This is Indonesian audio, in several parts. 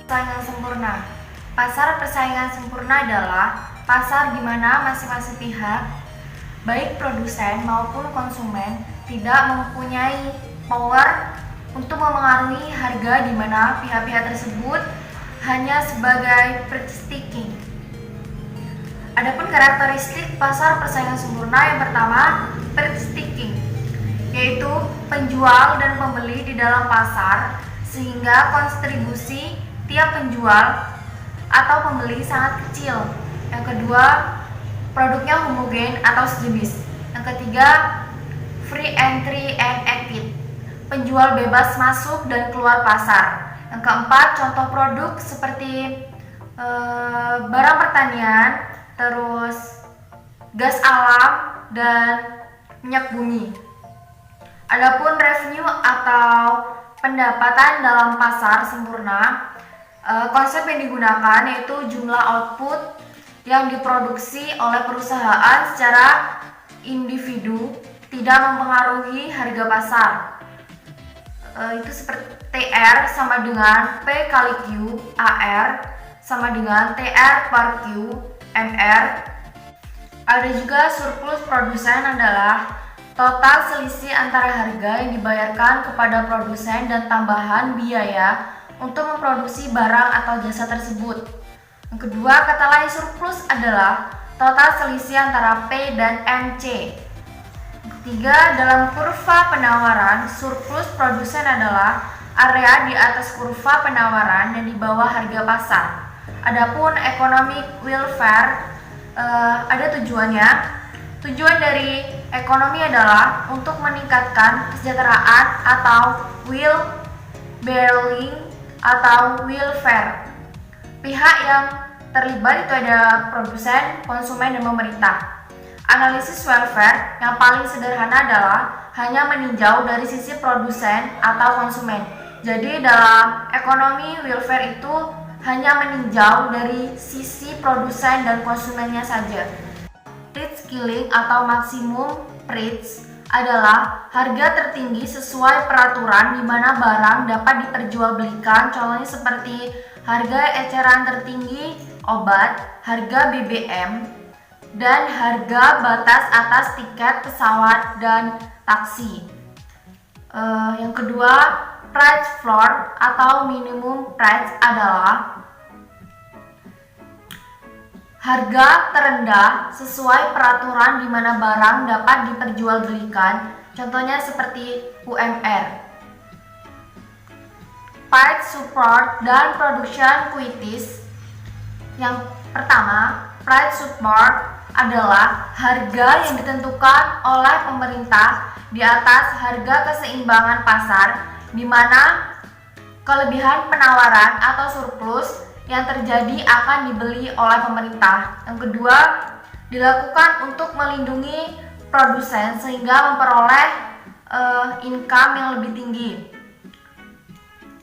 Persaingan sempurna. Pasar persaingan sempurna adalah pasar di mana masing-masing pihak, baik produsen maupun konsumen, tidak mempunyai power untuk memengaruhi harga, di mana pihak-pihak tersebut hanya sebagai purchasing. Adapun karakteristik pasar persaingan sempurna, yang pertama, purchasing, yaitu penjual dan pembeli di dalam pasar, sehingga kontribusi tiap penjual atau pembeli sangat kecil. Yang kedua, produknya homogen atau sejenis. Yang ketiga, free entry and exit, penjual bebas masuk dan keluar pasar. Yang keempat, contoh produk seperti barang pertanian, terus gas alam dan minyak bumi. Adapun revenue atau pendapatan dalam pasar sempurna, konsep yang digunakan yaitu jumlah output yang diproduksi oleh perusahaan secara individu tidak mempengaruhi harga pasar. Itu seperti TR sama dengan P kali Q, AR sama dengan TR per Q, MR. Ada juga surplus produsen, adalah total selisih antara harga yang dibayarkan kepada produsen dan tambahan biaya untuk memproduksi barang atau jasa tersebut. Yang kedua, kata lain surplus adalah total selisih antara P dan MC. Yang ketiga, dalam kurva penawaran, surplus produsen adalah area di atas kurva penawaran dan di bawah harga pasar. Adapun economic welfare ada tujuannya. Tujuan dari ekonomi adalah untuk meningkatkan kesejahteraan atau well-being atau welfare. Pihak yang terlibat itu ada produsen, konsumen, dan pemerintah. Analisis welfare yang paling sederhana adalah hanya meninjau dari sisi produsen atau konsumen. Jadi dalam ekonomi welfare itu hanya meninjau dari sisi produsen dan konsumennya saja. Price ceiling atau maksimum price adalah harga tertinggi sesuai peraturan di mana barang dapat diperjualbelikan. Contohnya seperti harga eceran tertinggi obat, harga BBM, dan harga batas atas tiket pesawat dan taksi. Yang kedua, price floor atau minimum price adalah harga terendah sesuai peraturan di mana barang dapat diperjualbelikan. Contohnya seperti UMR. Price support dan production quantities. Yang pertama, price support adalah harga yang ditentukan oleh pemerintah di atas harga keseimbangan pasar, di mana kelebihan penawaran atau surplus yang terjadi akan dibeli oleh pemerintah. Yang kedua, dilakukan untuk melindungi produsen sehingga memperoleh income yang lebih tinggi.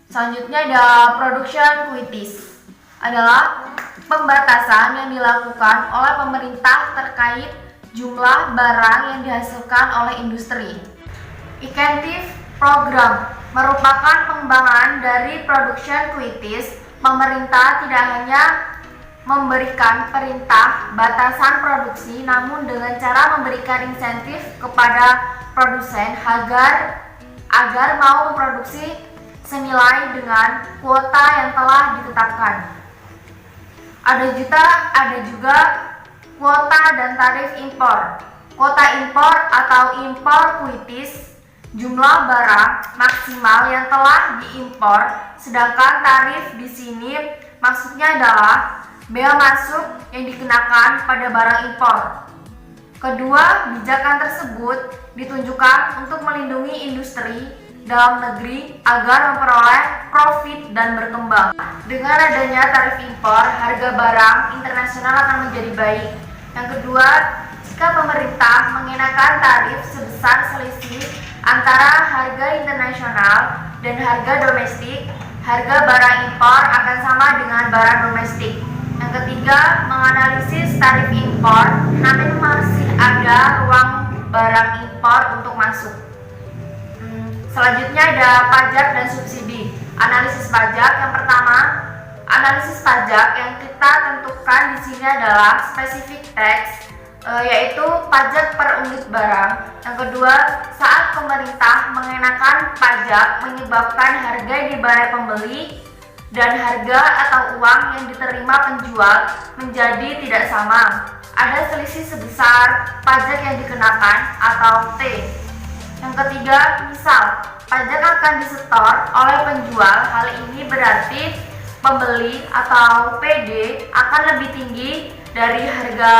Selanjutnya ada production quantities, adalah pembatasan yang dilakukan oleh pemerintah terkait jumlah barang yang dihasilkan oleh industri. Incentive program merupakan pengembangan dari production quantities. Pemerintah tidak hanya memberikan perintah batasan produksi, namun dengan cara memberikan insentif kepada produsen agar mau memproduksi senilai dengan kuota yang telah ditetapkan. Ada juga kuota dan tarif impor. Kuota impor atau impor quantities, jumlah barang maksimal yang telah diimpor, sedangkan tarif di sini maksudnya adalah bea masuk yang dikenakan pada barang impor. Kedua, bijakan tersebut ditunjukkan untuk melindungi industri dalam negeri agar memperoleh profit dan berkembang. Dengan adanya tarif impor, harga barang internasional akan menjadi baik. Yang kedua, jika pemerintah mengenakan tarif sebesar selisih antara harga internasional dan harga domestik, harga barang impor akan sama dengan barang domestik. Yang ketiga, menganalisis tarif impor, namun masih ada ruang barang impor untuk masuk. Selanjutnya ada pajak dan subsidi. Analisis pajak, yang pertama, Analisis pajak yang kita tentukan di sini adalah specific tax, yaitu pajak per unit barang. Yang kedua, saat pemerintah mengenakan pajak menyebabkan harga yang dibayar pembeli dan harga atau uang yang diterima penjual menjadi tidak sama. Ada selisih sebesar pajak yang dikenakan atau T. Yang ketiga, misal pajak akan disetor oleh penjual. Hal ini berarti pembeli atau PD akan lebih tinggi dari harga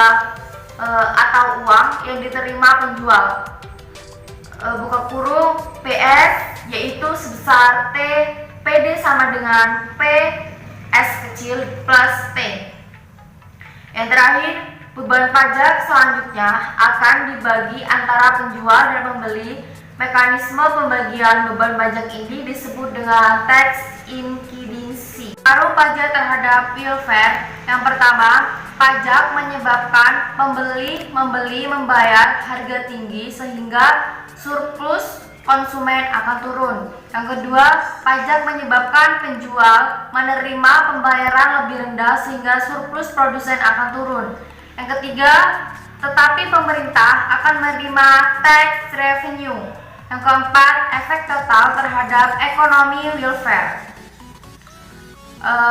atau uang yang diterima penjual. Buka kurung PS yaitu sebesar T, PD sama dengan P S kecil plus T. Yang terakhir, beban pajak selanjutnya akan dibagi antara penjual dan pembeli. Mekanisme pembagian beban pajak ini disebut dengan tax incidency. Pengaruh pajak terhadap welfare. Yang pertama, pajak menyebabkan pembeli membayar harga tinggi sehingga surplus konsumen akan turun. Yang kedua, pajak menyebabkan penjual menerima pembayaran lebih rendah sehingga surplus produsen akan turun. Yang ketiga, tetapi pemerintah akan menerima tax revenue. Yang keempat, efek total terhadap ekonomi welfare.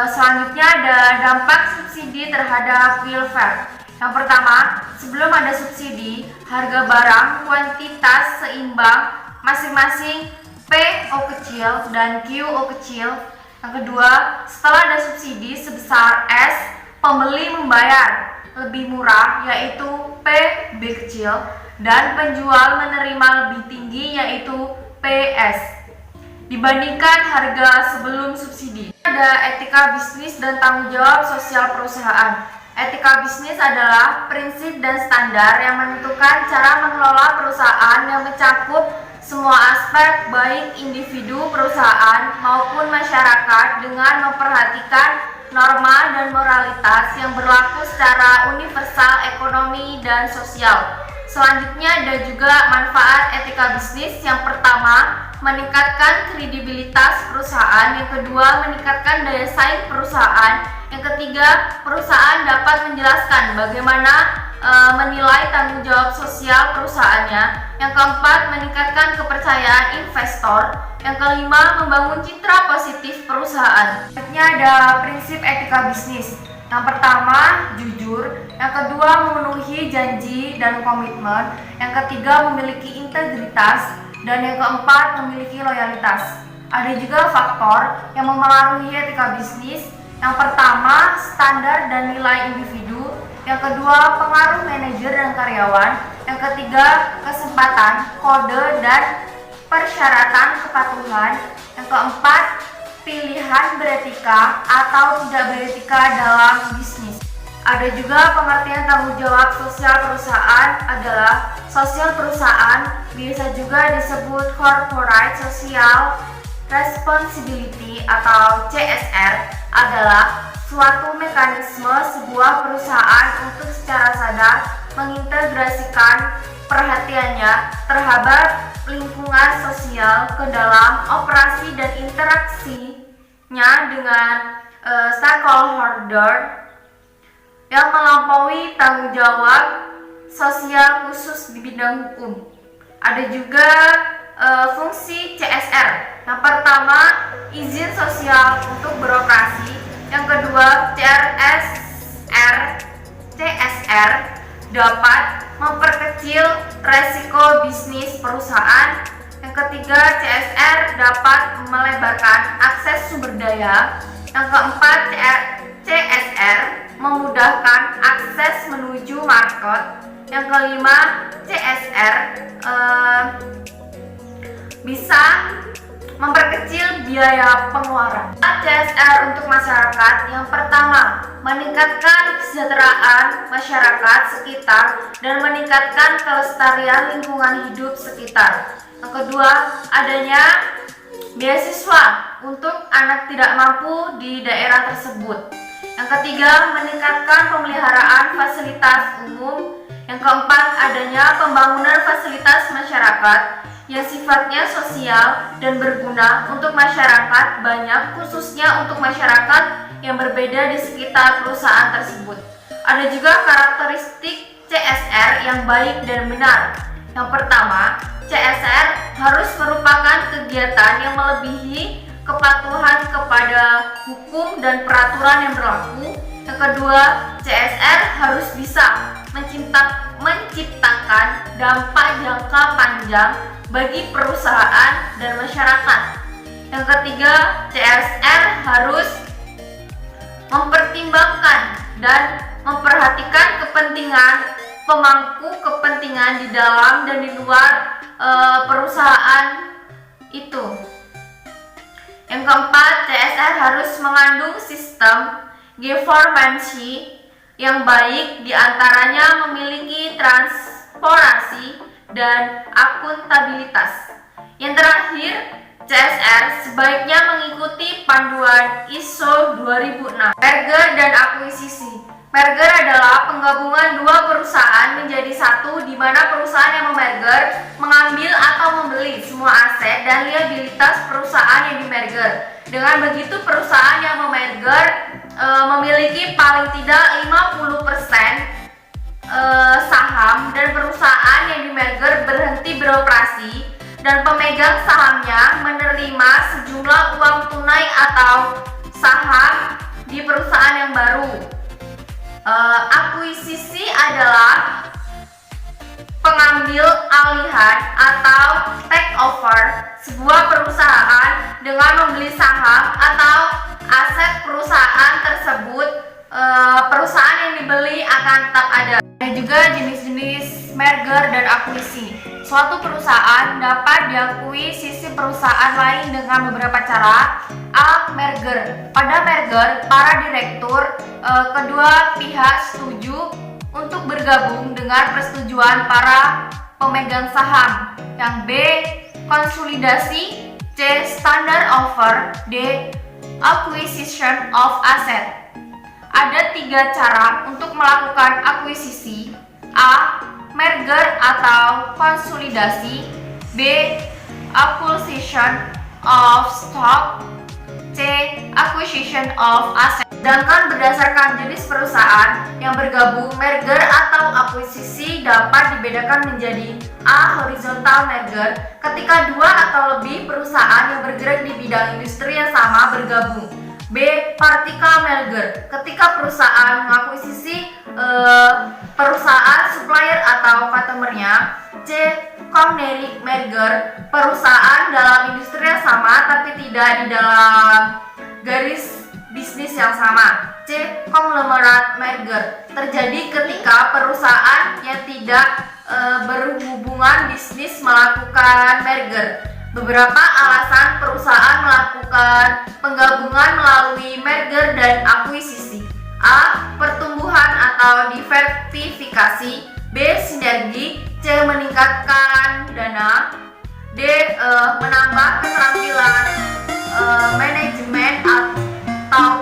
Selanjutnya ada dampak subsidi terhadap welfare. Yang pertama, sebelum ada subsidi, harga barang kuantitas seimbang masing-masing PO kecil dan QO kecil. Yang kedua, setelah ada subsidi sebesar S, pembeli membayar lebih murah yaitu PB kecil dan penjual menerima lebih tinggi yaitu PS dibandingkan harga sebelum subsidi. Ada etika bisnis dan tanggung jawab sosial perusahaan. Etika bisnis adalah prinsip dan standar yang menentukan cara mengelola perusahaan yang mencakup semua aspek baik individu perusahaan maupun masyarakat dengan memperhatikan norma dan moralitas yang berlaku secara universal ekonomi dan sosial. Selanjutnya ada juga manfaat etika bisnis. Yang pertama, meningkatkan kredibilitas perusahaan. Yang kedua, meningkatkan daya saing perusahaan. Yang ketiga, perusahaan dapat menjelaskan bagaimana menilai tanggung jawab sosial perusahaannya. Yang keempat, meningkatkan kepercayaan investor. Yang kelima, membangun citra positif perusahaan. Selanjutnya ada prinsip etika bisnis. Yang pertama, jujur. Yang kedua, memenuhi janji dan komitmen. Yang ketiga, memiliki integritas. Dan yang keempat, memiliki loyalitas. Ada juga faktor yang memengaruhi etika bisnis. Yang pertama, standar dan nilai individu. Yang kedua, pengaruh manajer dan karyawan. Yang ketiga, kesempatan, kode, dan persyaratan kepatuhan. Yang keempat, pilihan beretika atau tidak beretika dalam bisnis. Ada juga pengertian tanggung jawab sosial perusahaan adalah sosial perusahaan, bisa juga disebut corporate social responsibility atau CSR, adalah suatu mekanisme sebuah perusahaan untuk secara sadar mengintegrasikan perhatiannya terhadap lingkungan sosial ke dalam operasi dan interaksinya dengan stakeholder yang melampaui tanggung jawab sosial khusus di bidang hukum. Ada juga fungsi CSR. Yang pertama, izin sosial untuk beroperasi. Yang kedua, CSR dapat memperkecil resiko bisnis perusahaan. Yang ketiga, CSR dapat melebarkan akses sumber daya. Yang keempat, CSR memudahkan akses menuju market. Yang kelima, CSR bisa memperkecil biaya pengeluaran. CSR untuk masyarakat. Yang pertama, meningkatkan kesejahteraan masyarakat sekitar dan meningkatkan kelestarian lingkungan hidup sekitar. Yang kedua, adanya beasiswa untuk anak tidak mampu di daerah tersebut. Yang ketiga, meningkatkan pemeliharaan fasilitas umum. Yang keempat, adanya pembangunan fasilitas masyarakat yang sifatnya sosial dan berguna untuk masyarakat banyak, khususnya untuk masyarakat yang berbeda di sekitar perusahaan tersebut. Ada juga karakteristik CSR yang baik dan benar. Yang pertama, CSR harus merupakan kegiatan yang melebihi kepatuhan kepada hukum dan peraturan yang berlaku. Yang kedua, CSR harus bisa menciptakan dampak jangka panjang bagi perusahaan dan masyarakat. Yang ketiga, CSR harus mempertimbangkan dan memperhatikan kepentingan pemangku kepentingan di dalam dan di luar perusahaan itu. Yang keempat, CSR harus mengandung sistem governance yang baik, diantaranya memiliki transparansi dan akuntabilitas. Yang terakhir, CSR sebaiknya mengikuti panduan ISO 2006. Merger dan akuisisi. Merger adalah penggabungan dua perusahaan menjadi satu, di mana perusahaan yang memerger mengambil atau membeli semua aset dan liabilitas perusahaan yang dimerger. Dengan begitu, perusahaan yang memerger memiliki paling tidak 50% saham, dan perusahaan yang dimerger berhenti beroperasi dan pemegang sahamnya menerima sejumlah uang tunai atau saham di perusahaan yang baru. Akuisisi adalah pengambil alihan atau takeover sebuah perusahaan dengan membeli saham atau aset perusahaan tersebut. Perusahaan yang dibeli akan tetap ada. Ada juga jenis-jenis merger dan akuisisi. Suatu perusahaan dapat diakuisisi perusahaan lain dengan beberapa cara. A. Merger. Pada merger, para direktur kedua pihak setuju untuk bergabung dengan persetujuan para pemegang saham. Yang B. Konsolidasi. C. Standard offer. D. Acquisition of asset. Ada 3 cara untuk melakukan akuisisi. A. Merger atau konsolidasi. B. Acquisition of stock. C. Acquisition of asset. Sedangkan berdasarkan jenis perusahaan yang bergabung, merger atau akuisisi dapat dibedakan menjadi A. Horizontal merger, ketika 2 atau lebih perusahaan yang bergerak di bidang industri yang sama bergabung. B. Vertical merger, ketika perusahaan mengakuisisi perusahaan supplier atau customer-nya. C. Conglomerate merger, perusahaan dalam industri yang sama tapi tidak di dalam garis bisnis yang sama. C. Conglomerate merger, terjadi ketika perusahaan yang tidak berhubungan bisnis melakukan merger. Beberapa alasan perusahaan melakukan penggabungan melalui merger dan akuisisi. A. Pertumbuhan atau diversifikasi. B. Sinergi. C. Meningkatkan dana. D. Menambah keterampilan manajemen atau